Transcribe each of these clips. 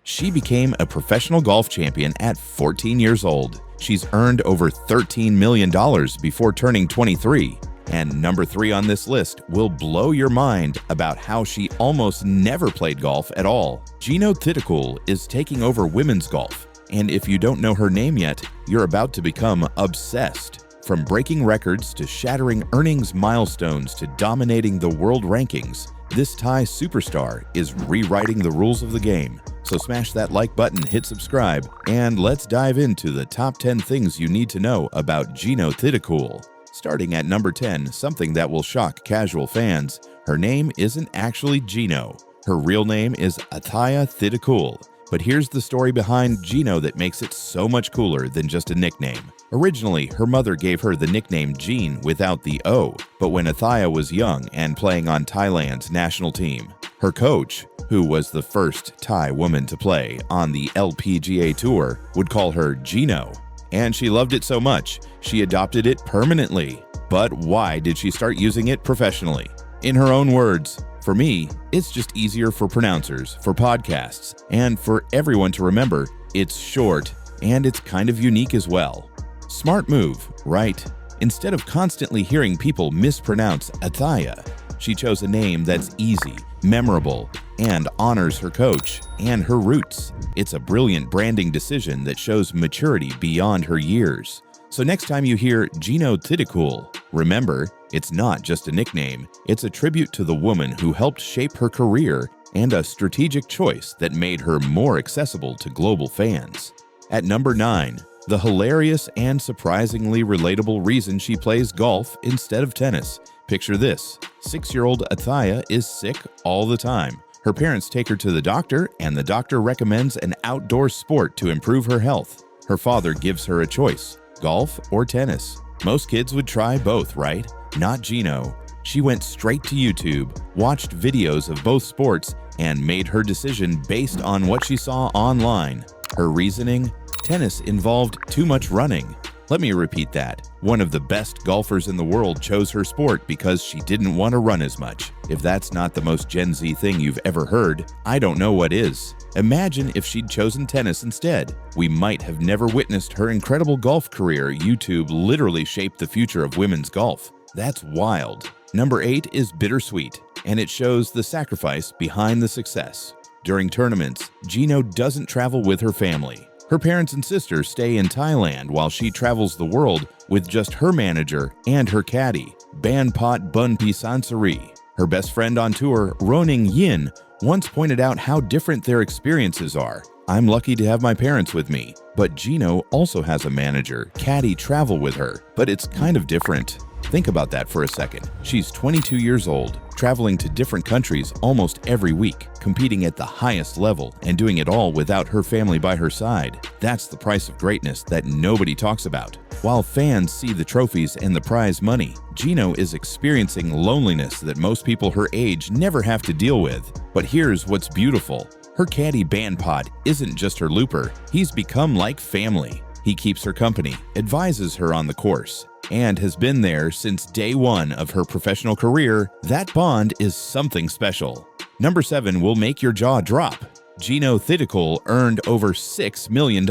She became a professional golf champion at 14 years old. She's earned over $13 million before turning 23. And number 3 on this list will blow your mind about how she almost never played golf at all. Jeeno Thitikul is taking over women's golf. And if you don't know her name yet, you're about to become obsessed. From breaking records to shattering earnings milestones to dominating the world rankings, this Thai superstar is rewriting the rules of the game. So smash that like button, hit subscribe, and let's dive into the top 10 things you need to know about Jeeno Thitikul. Starting at number 10, something that will shock casual fans. Her name isn't actually Jeeno. Her real name is Jeeno Thitikul. But here's the story behind Jeeno that makes it so much cooler than just a nickname. Originally, her mother gave her the nickname Jean without the O, but when Jeeno was young and playing on Thailand's national team, her coach, who was the first Thai woman to play on the LPGA tour, would call her Jeeno. And she loved it so much, she adopted it permanently. But why did she start using it professionally? In her own words, "For me, it's just easier for pronouncers, for podcasts, and for everyone to remember. It's short, and it's kind of unique as well." Smart move, right? Instead of constantly hearing people mispronounce Jeeno, she chose a name that's easy, memorable, and honors her coach and her roots. It's a brilliant branding decision that shows maturity beyond her years. So next time you hear Jeeno Thitikul, remember, it's not just a nickname, it's a tribute to the woman who helped shape her career and a strategic choice that made her more accessible to global fans. At number 9, the hilarious and surprisingly relatable reason she plays golf instead of tennis. Picture this: 6-year-old Jeeno is sick all the time. Her parents take her to the doctor, and the doctor recommends an outdoor sport to improve her health. Her father gives her a choice: golf or tennis. Most kids would try both, right? Not Jeeno. She went straight to YouTube, watched videos of both sports, and made her decision based on what she saw online. Her reasoning? Tennis involved too much running. Let me repeat that. One of the best golfers in the world chose her sport because she didn't want to run as much. If that's not the most Gen Z thing you've ever heard, I don't know what is. Imagine if she'd chosen tennis instead. We might have never witnessed her incredible golf career. YouTube literally shaped the future of women's golf. That's wild. Number 8 is bittersweet, and it shows the sacrifice behind the success. During tournaments, Jeeno doesn't travel with her family. Her parents and sisters stay in Thailand while she travels the world with just her manager and her caddy, Banpat Bunpisansari. Her best friend on tour, Roning Yin, once pointed out how different their experiences are. "I'm lucky to have my parents with me, but Jeeno also has a manager, caddy travel with her, but it's kind of different." Think about that for a second. She's 22 years old, traveling to different countries almost every week, competing at the highest level, and doing it all without her family by her side. That's the price of greatness that nobody talks about. While fans see the trophies and the prize money, Jeeno is experiencing loneliness that most people her age never have to deal with. But here's what's beautiful. Her caddy Banpat isn't just her looper, he's become like family. He keeps her company, advises her on the course, and has been there since day one of her professional career. That bond is something special. Number 7 will make your jaw drop. Jeeno Thitikul earned over $6 million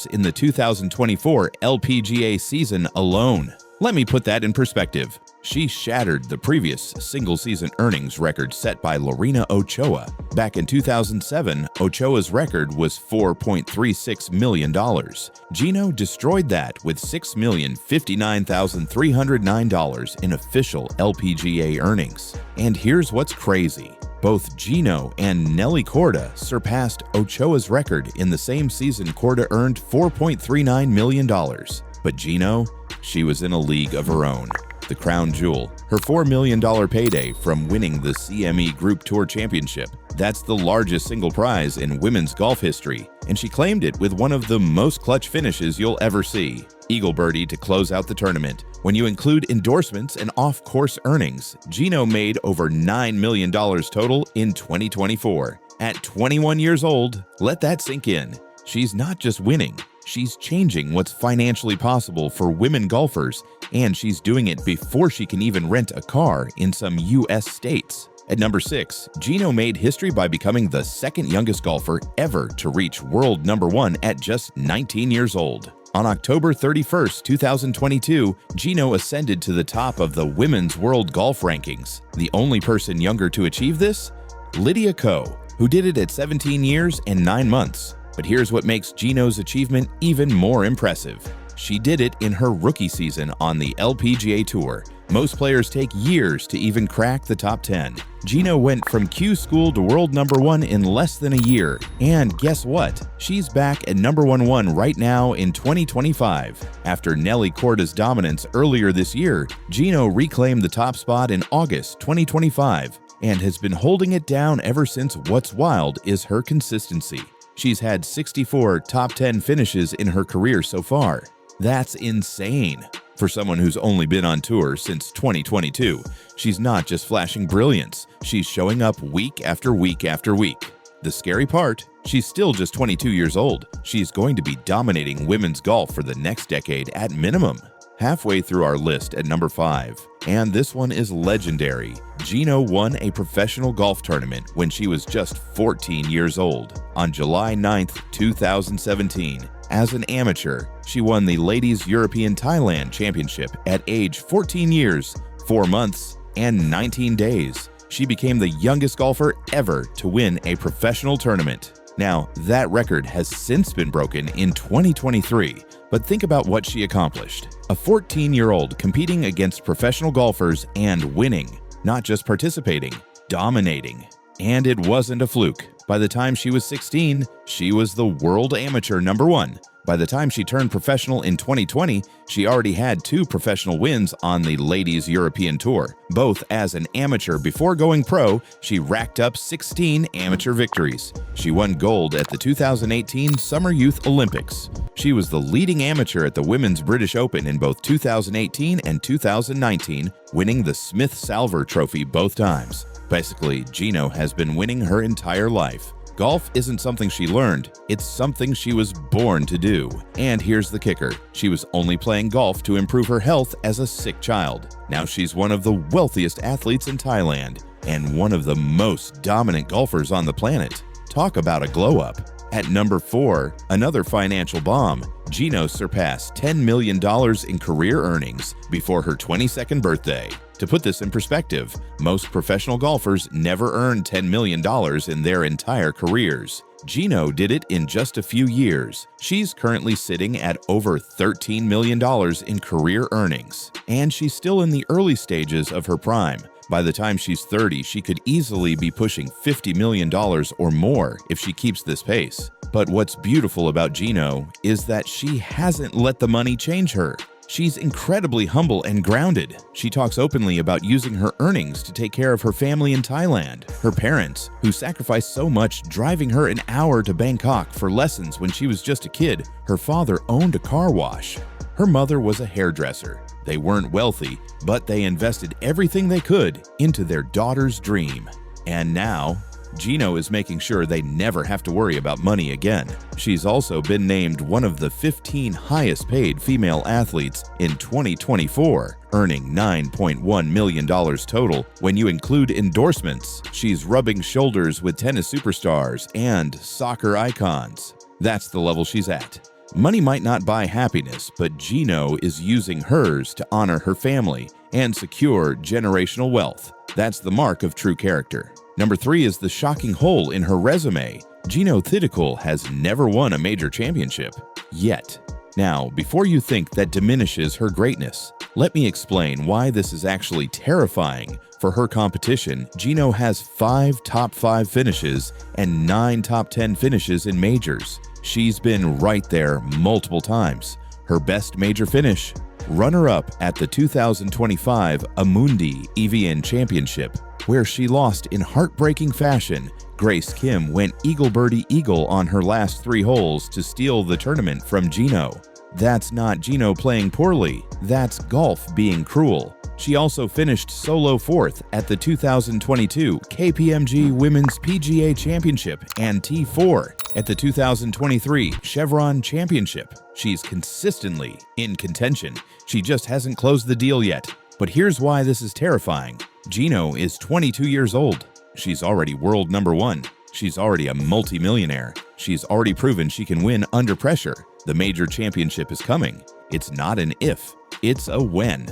in the 2024 LPGA season alone. Let me put that in perspective. She shattered the previous single-season earnings record set by Lorena Ochoa. Back in 2007, Ochoa's record was $4.36 million. Jeeno destroyed that with $6,059,309 in official LPGA earnings. And here's what's crazy. Both Jeeno and Nelly Korda surpassed Ochoa's record in the same season. Korda earned $4.39 million. But Jeeno, she was in a league of her own. The crown jewel, her $4 million payday from winning the CME Group Tour Championship. That's the largest single prize in women's golf history, and she claimed it with one of the most clutch finishes you'll ever see. Eagle birdie to close out the tournament. When you include endorsements and off-course earnings, Jeeno made over $9 million total in 2024. At 21 years old, let that sink in. She's not just winning, she's changing what's financially possible for women golfers, and she's doing it before she can even rent a car in some US states. At number 6, Jeeno made history by becoming the second youngest golfer ever to reach world number 1 at just 19 years old. On October 31, 2022, Jeeno ascended to the top of the women's world golf rankings. The only person younger to achieve this? Lydia Ko, who did it at 17 years and 9 months. But here's what makes Jeeno's achievement even more impressive. She did it in her rookie season on the LPGA Tour. Most players take years to even crack the top 10. Jeeno went from Q school to world number 1 in less than a year. And guess what? She's back at number 1 right now in 2025. After Nelly Korda's dominance earlier this year, Jeeno reclaimed the top spot in August 2025 and has been holding it down ever since. What's wild is her consistency. She's had 64 top 10 finishes in her career so far. That's insane. For someone who's only been on tour since 2022, she's not just flashing brilliance, she's showing up week after week after week. The scary part? She's still just 22 years old. She's going to be dominating women's golf for the next decade at minimum. Halfway through our list at number 5, and this one is legendary. Jeeno won a professional golf tournament when she was just 14 years old. On July 9, 2017, as an amateur, she won the Ladies European Thailand Championship at age 14 years, 4 months, and 19 days. She became the youngest golfer ever to win a professional tournament. Now, that record has since been broken in 2023, but think about what she accomplished. A 14-year-old competing against professional golfers and winning, not just participating, dominating. And it wasn't a fluke. By the time she was 16, she was the world amateur number 1. By the time she turned professional in 2020, she already had 2 professional wins on the Ladies European Tour. Both as an amateur before going pro, she racked up 16 amateur victories. She won gold at the 2018 Summer Youth Olympics. She was the leading amateur at the Women's British Open in both 2018 and 2019, winning the Smith Salver Trophy both times. Basically, Jeeno has been winning her entire life. Golf isn't something she learned, it's something she was born to do. And here's the kicker, she was only playing golf to improve her health as a sick child. Now she's one of the wealthiest athletes in Thailand, and one of the most dominant golfers on the planet. Talk about a glow-up. At number 4, another financial bomb, Jeeno surpassed $10 million in career earnings before her 22nd birthday. To put this in perspective, most professional golfers never earn $10 million in their entire careers. Jeeno did it in just a few years. She's currently sitting at over $13 million in career earnings, and she's still in the early stages of her prime. By the time she's 30, she could easily be pushing $50 million or more if she keeps this pace. But what's beautiful about Jeeno is that she hasn't let the money change her. She's incredibly humble and grounded. She talks openly about using her earnings to take care of her family in Thailand. Her parents, who sacrificed so much driving her an hour to Bangkok for lessons when she was just a kid. Her father owned a car wash. Her mother was a hairdresser. They weren't wealthy, but they invested everything they could into their daughter's dream. And now, Jeeno is making sure they never have to worry about money again. She's also been named one of the 15 highest paid female athletes in 2024, earning $9.1 million total when you include endorsements. She's rubbing shoulders with tennis superstars and soccer icons. That's the level she's at. Money might not buy happiness, but Jeeno is using hers to honor her family and secure generational wealth. That's the mark of true character. Number 3 is the shocking hole in her resume. Jeeno Thitikul has never won a major championship. Yet. Now, before you think that diminishes her greatness, let me explain why this is actually terrifying. For her competition, Jeeno has 5 top 5 finishes and 9 top 10 finishes in majors. She's been right there multiple times. Her best major finish? Runner-up at the 2025 Amundi EVN Championship, where she lost in heartbreaking fashion. Grace Kim went eagle birdie eagle on her last 3 holes to steal the tournament from Jeeno. That's not Jeeno playing poorly, that's golf being cruel. She also finished solo 4th at the 2022 KPMG Women's PGA Championship and T4 at the 2023 Chevron Championship. She's consistently in contention. She just hasn't closed the deal yet. But here's why this is terrifying. Jeeno is 22 years old. She's already world number 1. She's already a multi-millionaire. She's already proven she can win under pressure. The major championship is coming. It's not an if, it's a when.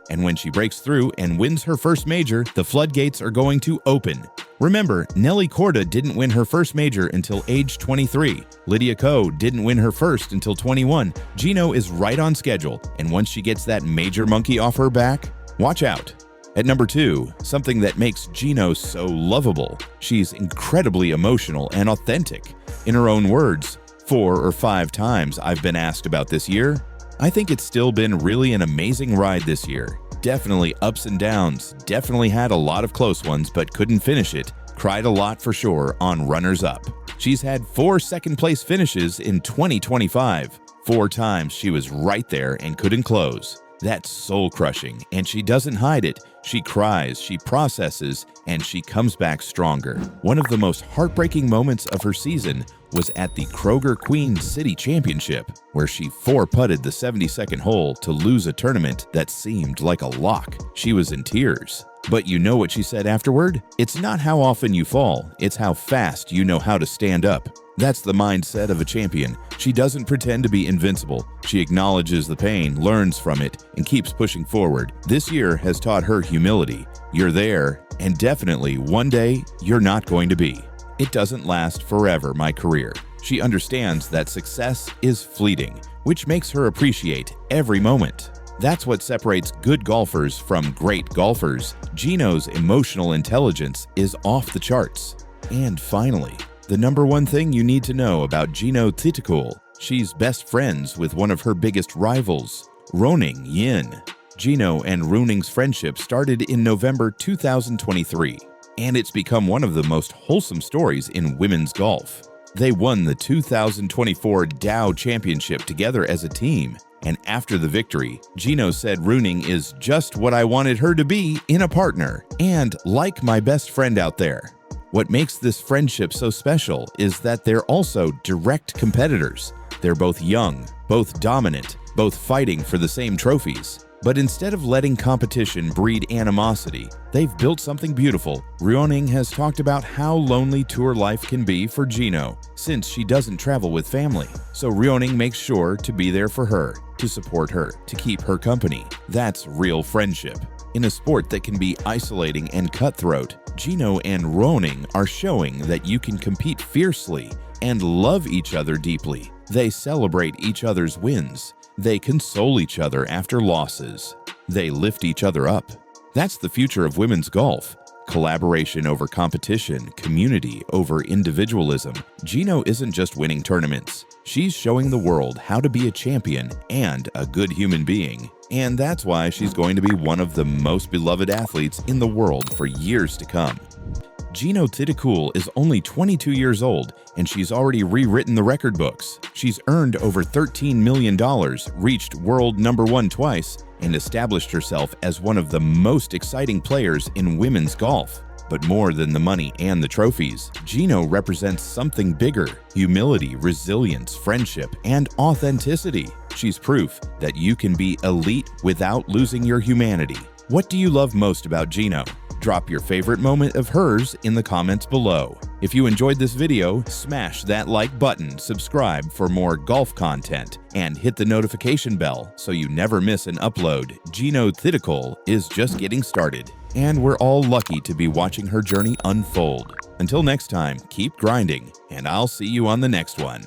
And when she breaks through and wins her first major, the floodgates are going to open. Remember, Nelly Korda didn't win her first major until age 23. Lydia Ko didn't win her first until 21. Jeeno is right on schedule, and once she gets that major monkey off her back, watch out. At number 2, something that makes Jeeno so lovable. She's incredibly emotional and authentic. In her own words, 4 or 5 times I've been asked about this year. I think it's still been really an amazing ride this year. Definitely ups and downs, definitely had a lot of close ones but couldn't finish it. Cried a lot for sure on runners-up. She's had 4 second-place finishes in 2025. 4 times she was right there and couldn't close. That's soul-crushing, and she doesn't hide it. She cries, she processes, and she comes back stronger. One of the most heartbreaking moments of her season was at the Kroger Queen City Championship, where she 4-putted the 72nd hole to lose a tournament that seemed like a lock. She was in tears. But you know what she said afterward? It's not how often you fall, it's how fast you know how to stand up. That's the mindset of a champion. She doesn't pretend to be invincible. She acknowledges the pain, learns from it, and keeps pushing forward. This year has taught her humility. You're there, and definitely one day you're not going to be. It doesn't last forever, my career. She understands that success is fleeting, which makes her appreciate every moment. That's what separates good golfers from great golfers. Jeeno's emotional intelligence is off the charts. And finally, the number one thing you need to know about Jeeno Thitikul. She's best friends with one of her biggest rivals, Roning Yin. Jeeno and Roning's friendship started in November 2023, and it's become one of the most wholesome stories in women's golf. They won the 2024 Dow Championship together as a team, and after the victory, Jeeno said Roning is just what I wanted her to be in a partner, and like my best friend out there. What makes this friendship so special is that they're also direct competitors. They're both young, both dominant, both fighting for the same trophies. But instead of letting competition breed animosity, they've built something beautiful. Roning has talked about how lonely tour life can be for Jeeno, since she doesn't travel with family. So Roning makes sure to be there for her, to support her, to keep her company. That's real friendship. In a sport that can be isolating and cutthroat, Jeeno and Roning are showing that you can compete fiercely and love each other deeply. They celebrate each other's wins. They console each other after losses. They lift each other up. That's the future of women's golf. Collaboration over competition, community over individualism. Jeeno isn't just winning tournaments. She's showing the world how to be a champion and a good human being. And that's why she's going to be one of the most beloved athletes in the world for years to come. Jeeno Thitikul is only 22 years old, and she's already rewritten the record books. She's earned over $13 million, reached world number 1 twice, and established herself as one of the most exciting players in women's golf. But more than the money and the trophies, Jeeno represents something bigger: humility, resilience, friendship, and authenticity. She's proof that you can be elite without losing your humanity. What do you love most about Jeeno? Drop your favorite moment of hers in the comments below. If you enjoyed this video, smash that like button, subscribe for more golf content, and hit the notification bell so you never miss an upload. Jeeno Thitikul is just getting started, and we're all lucky to be watching her journey unfold. Until next time, keep grinding, and I'll see you on the next one.